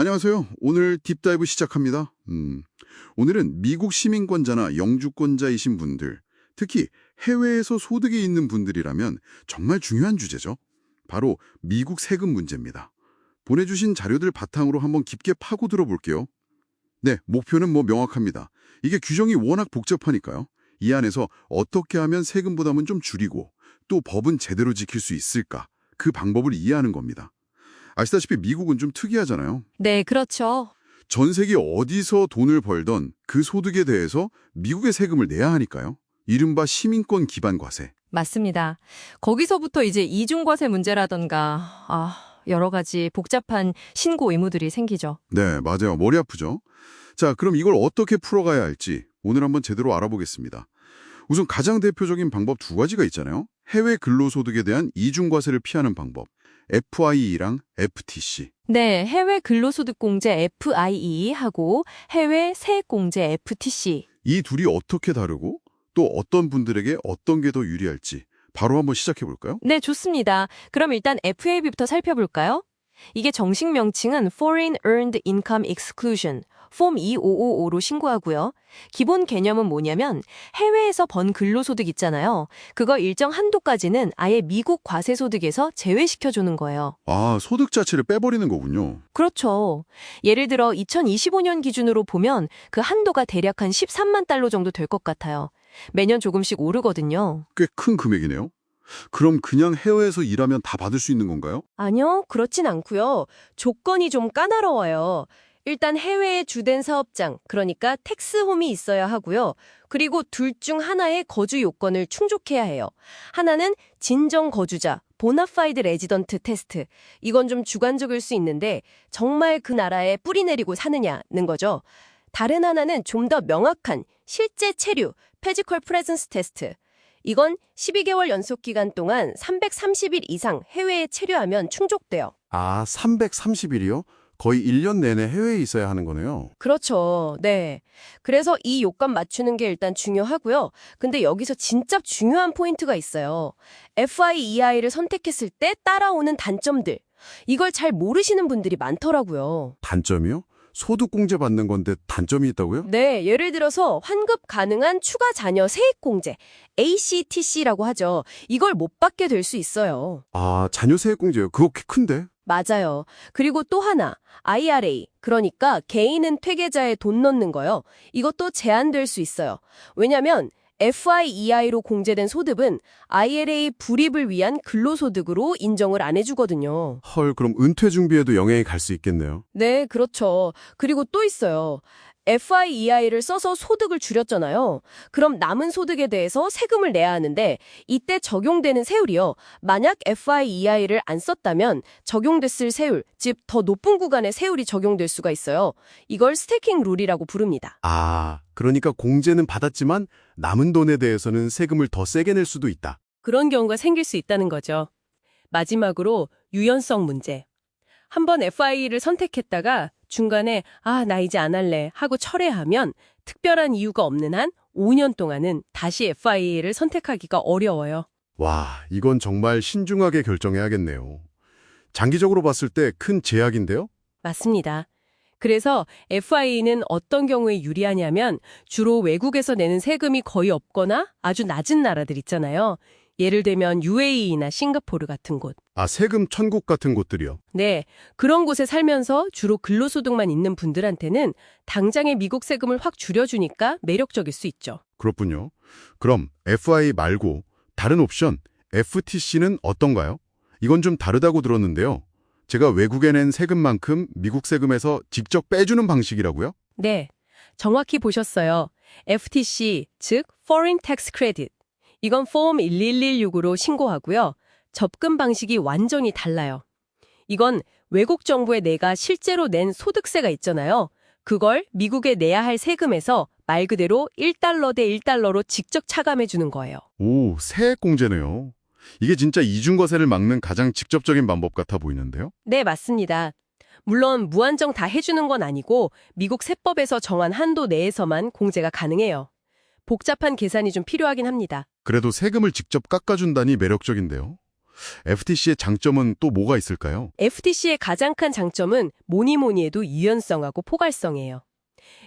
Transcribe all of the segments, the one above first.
안녕하세요. 오늘 딥다이브 시작합니다. 오늘은 미국 시민권자나 영주권자이신 분들, 특히 해외에서 소득이 있는 분들이라면 정말 중요한 주제죠. 바로 미국 세금 문제입니다. 보내주신 자료들 바탕으로 한번 깊게 파고들어 볼게요. 네, 목표는 명확합니다. 이게 규정이 워낙 복잡하니까요. 이 안에서 어떻게 하면 세금 부담은 좀 줄이고 또 법은 제대로 지킬 수 있을까? 그 방법을 이해하는 겁니다. 아시다시피 미국은 좀 특이하잖아요. 네, 그렇죠. 전 세계 어디서 돈을 벌던 그 소득에 대해서 미국의 세금을 내야 하니까요. 이른바 시민권 기반 과세. 맞습니다. 거기서부터 이제 이중과세 문제라던가 여러 가지 복잡한 신고 의무들이 생기죠. 네, 맞아요. 머리 아프죠? 자, 그럼 이걸 어떻게 풀어가야 할지 오늘 한번 제대로 알아보겠습니다. 우선 가장 대표적인 방법 두 가지가 있잖아요. 해외 근로소득에 대한 이중과세를 피하는 방법. FIE랑 FTC. 네, 해외 근로소득공제 FIE하고 해외 세액공제 FTC. 이 둘이 어떻게 다르고 또 어떤 분들에게 어떤 게 더 유리할지 바로 한번 시작해 볼까요? 네, 좋습니다. 그럼 일단 FAB부터 살펴볼까요? 이게 정식 명칭은 Foreign Earned Income Exclusion, 폼 2555로 신고하고요. 기본 개념은 뭐냐면 해외에서 번 근로소득 있잖아요. 그거 일정 한도까지는 아예 미국 과세소득에서 제외시켜주는 거예요. 아, 소득 자체를 빼버리는 거군요. 그렇죠. 예를 들어 2025년 기준으로 보면 그 한도가 대략 한 13만 달러 정도 될 것 같아요. 매년 조금씩 오르거든요. 꽤 큰 금액이네요. 그럼 그냥 해외에서 일하면 다 받을 수 있는 건가요? 아니요, 그렇진 않고요. 조건이 좀 까다로워요. 일단 해외에 주된 사업장, 그러니까 텍스홈이 있어야 하고요. 그리고 둘 중 하나의 거주 요건을 충족해야 해요. 하나는 진정 거주자, 보나파이드 레지던트 테스트. 이건 좀 주관적일 수 있는데 정말 그 나라에 뿌리 내리고 사느냐는 거죠. 다른 하나는 좀 더 명확한 실제 체류, 피지컬 프레젠스 테스트. 이건 12개월 연속 기간 동안 330일 이상 해외에 체류하면 충족돼요. 아, 330일이요? 거의 1년 내내 해외에 있어야 하는 거네요. 그렇죠. 네. 그래서 이 요건 맞추는 게 일단 중요하고요. 근데 여기서 진짜 중요한 포인트가 있어요. FIEI를 선택했을 때 따라오는 단점들. 이걸 잘 모르시는 분들이 많더라고요. 단점이요? 소득공제 받는 건데 단점이 있다고요? 네, 예를 들어서 환급 가능한 추가 자녀 세액공제, ACTC라고 하죠. 이걸 못 받게 될 수 있어요. 아, 자녀세액공제요. 그거 꽤 큰데? 맞아요. 그리고 또 하나, IRA, 그러니까 개인은 퇴계자에 돈 넣는 거요. 이것도 제한될 수 있어요. 왜냐면 FIEI로 공제된 소득은 IRA 불입을 위한 근로소득으로 인정을 안 해주거든요. 헐, 그럼 은퇴 준비에도 영향이 갈 수 있겠네요. 네, 그렇죠. 그리고 또 있어요. FIEI를 써서 소득을 줄였잖아요. 그럼 남은 소득에 대해서 세금을 내야 하는데 이때 적용되는 세율이요. 만약 FIEI를 안 썼다면 적용됐을 세율, 즉 더 높은 구간의 세율이 적용될 수가 있어요. 이걸 스태킹 룰이라고 부릅니다. 아, 그러니까 공제는 받았지만 남은 돈에 대해서는 세금을 더 세게 낼 수도 있다. 그런 경우가 생길 수 있다는 거죠. 마지막으로 유연성 문제. 한번 FIE를 선택했다가 중간에 나 이제 안 할래 하고 철회하면 특별한 이유가 없는 한 5년 동안은 다시 FIE를 선택하기가 어려워요. 와, 이건 정말 신중하게 결정해야겠네요. 장기적으로 봤을 때 큰 제약인데요? 맞습니다. 그래서 FIE는 어떤 경우에 유리하냐면 주로 외국에서 내는 세금이 거의 없거나 아주 낮은 나라들 있잖아요. 예를 들면 UAE나 싱가포르 같은 곳. 아, 세금 천국 같은 곳들이요. 네, 그런 곳에 살면서 주로 근로소득만 있는 분들한테는 당장의 미국 세금을 확 줄여주니까 매력적일 수 있죠. 그렇군요. 그럼 FI 말고 다른 옵션 FTC는 어떤가요? 이건 좀 다르다고 들었는데요. 제가 외국에 낸 세금만큼 미국 세금에서 직접 빼주는 방식이라고요? 네, 정확히 보셨어요. FTC, 즉 Foreign Tax Credit. 이건 폼 11116으로 신고하고요. 접근 방식이 완전히 달라요. 이건 외국 정부에 내가 실제로 낸 소득세가 있잖아요. 그걸 미국에 내야 할 세금에서 말 그대로 1달러 대 1달러로 직접 차감해 주는 거예요. 오, 세액공제네요. 이게 진짜 이중과세를 막는 가장 직접적인 방법 같아 보이는데요? 네, 맞습니다. 물론 무한정 다 해주는 건 아니고 미국 세법에서 정한 한도 내에서만 공제가 가능해요. 복잡한 계산이 좀 필요하긴 합니다. 그래도 세금을 직접 깎아준다니 매력적인데요. FTC의 장점은 또 뭐가 있을까요? FTC의 가장 큰 장점은 뭐니 해도 유연성하고 포괄성이에요.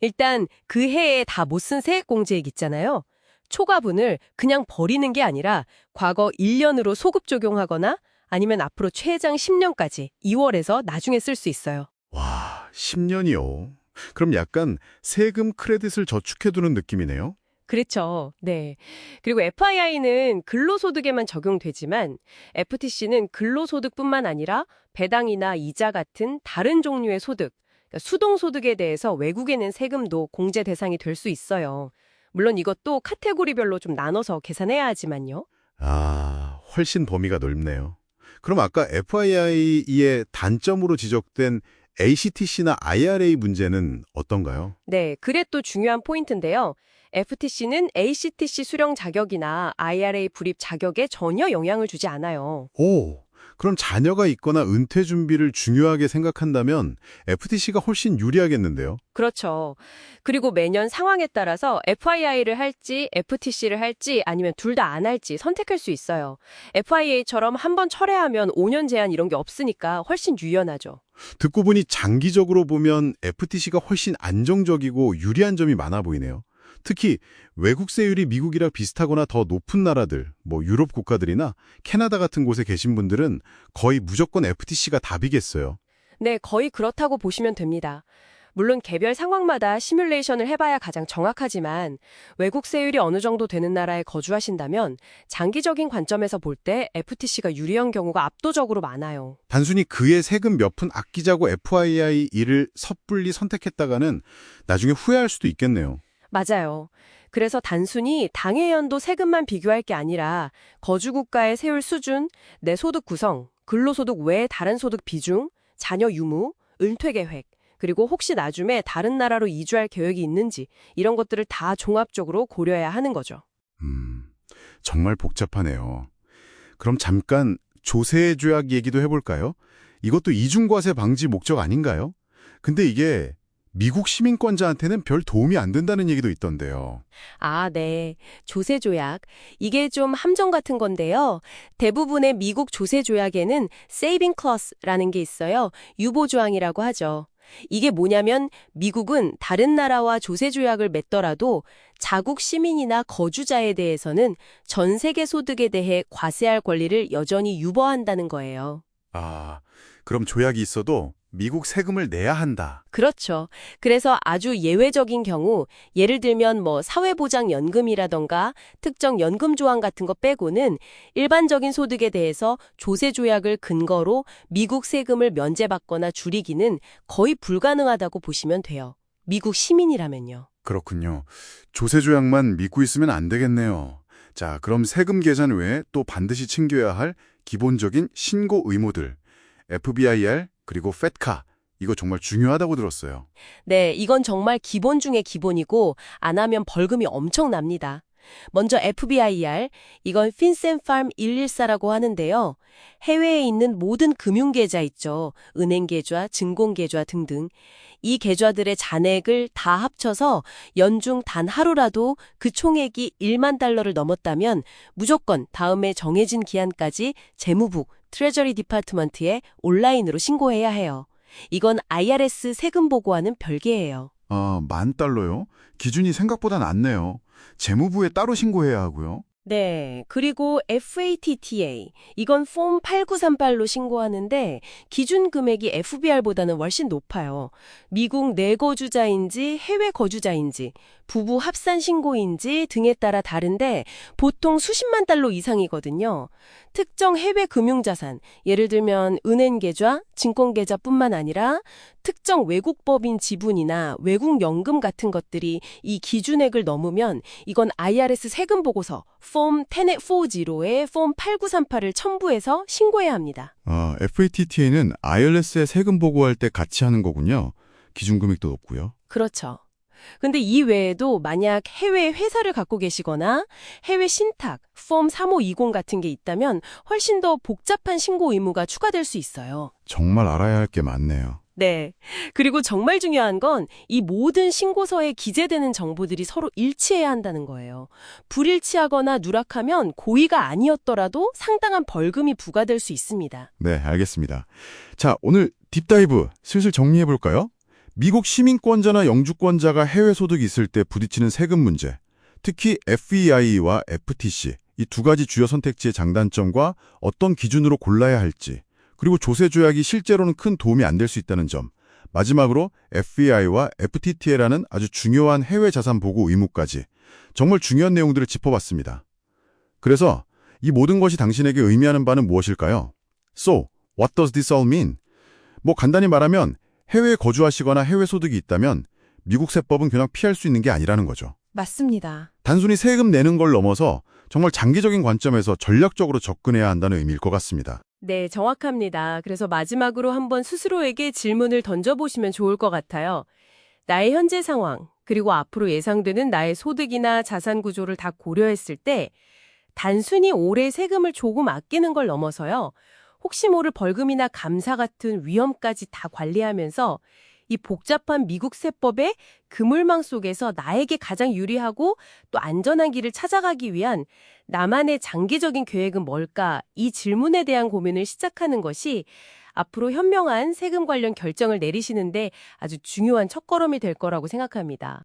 일단 그 해에 다 못 쓴 세액공제액 있잖아요. 초과분을 그냥 버리는 게 아니라 과거 1년으로 소급 적용하거나 아니면 앞으로 최장 10년까지 2월에서 나중에 쓸 수 있어요. 와, 10년이요. 그럼 약간 세금 크레딧을 저축해두는 느낌이네요. 그렇죠. 네. 그리고 FII는 근로소득에만 적용되지만 FTC는 근로소득뿐만 아니라 배당이나 이자 같은 다른 종류의 소득, 그러니까 수동소득에 대해서 외국에 낸 세금도 공제 대상이 될 수 있어요. 물론 이것도 카테고리별로 좀 나눠서 계산해야 하지만요. 아, 훨씬 범위가 넓네요. 그럼 아까 FII의 단점으로 지적된 ACTC나 IRA 문제는 어떤가요? 네, 그게 또 중요한 포인트인데요. FTC는 ACTC 수령 자격이나 IRA 불입 자격에 전혀 영향을 주지 않아요. 오, 그럼 자녀가 있거나 은퇴 준비를 중요하게 생각한다면 FTC가 훨씬 유리하겠는데요? 그렇죠. 그리고 매년 상황에 따라서 FII를 할지 FTC를 할지 아니면 둘 다 안 할지 선택할 수 있어요. FIA처럼 한 번 철회하면 5년 제한 이런 게 없으니까 훨씬 유연하죠. 듣고 보니 장기적으로 보면 FTC가 훨씬 안정적이고 유리한 점이 많아 보이네요. 특히 외국세율이 미국이랑 비슷하거나 더 높은 나라들, 유럽 국가들이나 캐나다 같은 곳에 계신 분들은 거의 무조건 FTC가 답이겠어요. 네, 거의 그렇다고 보시면 됩니다. 물론 개별 상황마다 시뮬레이션을 해봐야 가장 정확하지만 외국 세율이 어느 정도 되는 나라에 거주하신다면 장기적인 관점에서 볼 때 FTC가 유리한 경우가 압도적으로 많아요. 단순히 그의 세금 몇 푼 아끼자고 FII 일을 섣불리 선택했다가는 나중에 후회할 수도 있겠네요. 맞아요. 그래서 단순히 당해연도 세금만 비교할 게 아니라 거주국가의 세율 수준, 내 소득 구성, 근로소득 외의 다른 소득 비중, 자녀 유무, 은퇴 계획, 그리고 혹시 나중에 다른 나라로 이주할 계획이 있는지 이런 것들을 다 종합적으로 고려해야 하는 거죠. 정말 복잡하네요. 그럼 잠깐 조세 조약 얘기도 해볼까요? 이것도 이중과세 방지 목적 아닌가요? 근데 이게 미국 시민권자한테는 별 도움이 안 된다는 얘기도 있던데요. 아, 네. 조세 조약. 이게 좀 함정 같은 건데요. 대부분의 미국 조세 조약에는 세이빙 클러스라는 게 있어요. 유보 조항이라고 하죠. 이게 뭐냐면 미국은 다른 나라와 조세 조약을 맺더라도 자국 시민이나 거주자에 대해서는 전 세계 소득에 대해 과세할 권리를 여전히 유보한다는 거예요. 아, 그럼 조약이 있어도 미국 세금을 내야 한다. 그렇죠. 그래서 아주 예외적인 경우, 예를 들면 사회보장연금이라던가 특정 연금 조항 같은 거 빼고는 일반적인 소득에 대해서 조세 조약을 근거로 미국 세금을 면제받거나 줄이기는 거의 불가능하다고 보시면 돼요. 미국 시민이라면요. 그렇군요. 조세 조약만 믿고 있으면 안 되겠네요. 자, 그럼 세금 계산 외에 또 반드시 챙겨야 할 기본적인 신고 의무들. FBIR 그리고 FATCA. 이거 정말 중요하다고 들었어요. 네, 이건 정말 기본 중에 기본이고 안 하면 벌금이 엄청납니다. 먼저 FBIR, 이건 핀센팜 114라고 하는데요. 해외에 있는 모든 금융계좌 있죠. 은행계좌, 증권계좌 등등. 이 계좌들의 잔액을 다 합쳐서 연중 단 하루라도 그 총액이 1만 달러를 넘었다면 무조건 다음에 정해진 기한까지 재무부, 트레저리 디파트먼트에 온라인으로 신고해야 해요. 이건 IRS 세금 보고와는 별개예요. 아, $10,000요? 기준이 생각보다 낮네요. 재무부에 따로 신고해야 하고요. 네, 그리고 FATTA, 이건 폼 8938로 신고하는데 기준 금액이 FBR보다는 훨씬 높아요. 미국 내 거주자인지 해외 거주자인지, 부부 합산 신고인지 등에 따라 다른데 보통 수십만 달러 이상이거든요. 특정 해외 금융자산, 예를 들면 은행 계좌, 증권 계좌뿐만 아니라 특정 외국 법인 지분이나 외국 연금 같은 것들이 이 기준액을 넘으면 이건 IRS 세금 보고서 폼 1040에 폼 8938을 첨부해서 신고해야 합니다. FATTA는 IRS에 세금 보고할 때 같이 하는 거군요. 기준 금액도 높고요. 그렇죠. 근데 이 외에도 만약 해외 회사를 갖고 계시거나 해외 신탁, 폼 3520 같은 게 있다면 훨씬 더 복잡한 신고 의무가 추가될 수 있어요. 정말 알아야 할 게 많네요. 네. 그리고 정말 중요한 건 이 모든 신고서에 기재되는 정보들이 서로 일치해야 한다는 거예요. 불일치하거나 누락하면 고의가 아니었더라도 상당한 벌금이 부과될 수 있습니다. 네, 알겠습니다. 자, 오늘 딥다이브 슬슬 정리해볼까요? 미국 시민권자나 영주권자가 해외 소득이 있을 때 부딪히는 세금 문제, 특히 FEI와 FTC, 이 두 가지 주요 선택지의 장단점과 어떤 기준으로 골라야 할지, 그리고 조세 조약이 실제로는 큰 도움이 안 될 수 있다는 점, 마지막으로 FEI와 FTT라는 아주 중요한 해외 자산 보고 의무까지 정말 중요한 내용들을 짚어봤습니다. 그래서 이 모든 것이 당신에게 의미하는 바는 무엇일까요? So, what does this all mean? 뭐 간단히 말하면 해외에 거주하시거나 해외 소득이 있다면 미국 세법은 그냥 피할 수 있는 게 아니라는 거죠. 맞습니다. 단순히 세금 내는 걸 넘어서 정말 장기적인 관점에서 전략적으로 접근해야 한다는 의미일 것 같습니다. 네, 정확합니다. 그래서 마지막으로 한번 스스로에게 질문을 던져보시면 좋을 것 같아요. 나의 현재 상황, 그리고 앞으로 예상되는 나의 소득이나 자산 구조를 다 고려했을 때 단순히 올해 세금을 조금 아끼는 걸 넘어서요. 혹시 모를 벌금이나 감사 같은 위험까지 다 관리하면서 이 복잡한 미국 세법의 그물망 속에서 나에게 가장 유리하고 또 안전한 길을 찾아가기 위한 나만의 장기적인 계획은 뭘까? 이 질문에 대한 고민을 시작하는 것이 앞으로 현명한 세금 관련 결정을 내리시는데 아주 중요한 첫걸음이 될 거라고 생각합니다.